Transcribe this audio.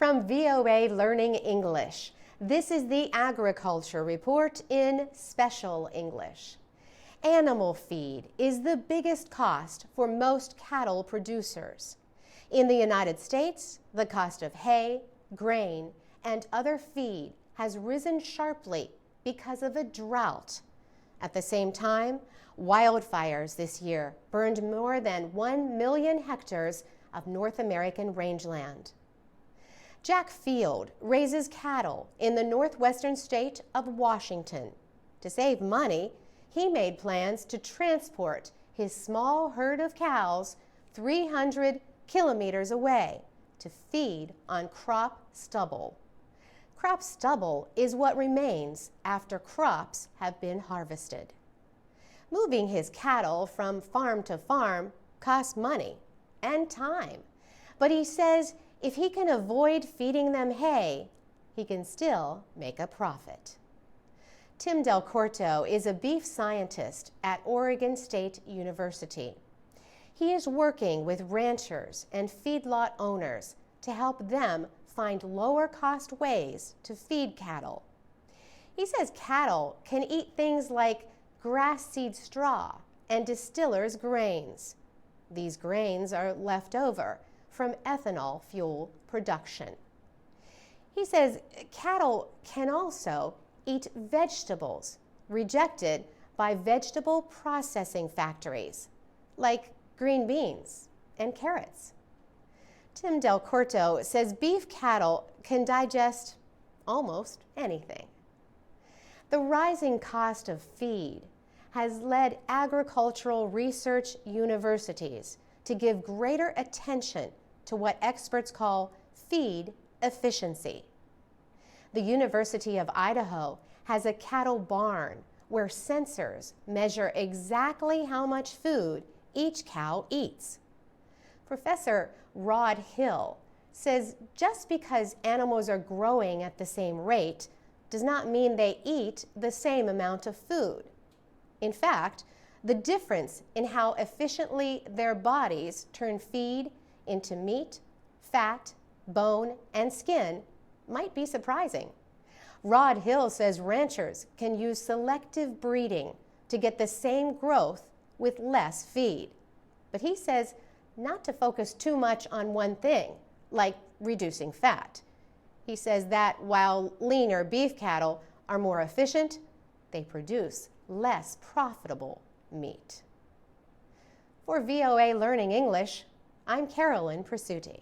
From VOA Learning English, this is the Agriculture Report in Special English. Animal feed is the biggest cost for most cattle producers. In the United States, the cost of hay, grain, and other feed has risen sharply because of a drought. At the same time, wildfires this year burned more than 1 million hectares of North American rangeland. Jack Field raises cattle in the northwestern state of Washington. To save money, he made plans to transport his small herd of cows 300 kilometers away to feed on crop stubble. Crop stubble is what remains after crops have been harvested. Moving his cattle from farm to farm costs money and time, but he says if he can avoid feeding them hay, he can still make a profit. Tim Del Corto is a beef scientist at Oregon State University. He is working with ranchers and feedlot owners to help them find lower-cost ways to feed cattle. He says cattle can eat things like grass seed straw and distillers' grains. These grains are left over from ethanol fuel production. He says cattle can also eat vegetables rejected by vegetable processing factories, like green beans and carrots. Tim Del Corto says beef cattle can digest almost anything. The rising cost of feed has led agricultural research universities to give greater attention to what experts call feed efficiency. The University of Idaho has a cattle barn where sensors measure exactly how much food each cow eats. Professor Rod Hill says just because animals are growing at the same rate does not mean they eat the same amount of food. In fact, the difference in how efficiently their bodies turn feed into meat, fat, bone, and skin might be surprising. Rod Hill says ranchers can use selective breeding to get the same growth with less feed. But he says not to focus too much on one thing, like reducing fat. He says that while leaner beef cattle are more efficient, they produce less profitable meat. For VOA Learning English, I'm Carolyn Presutti.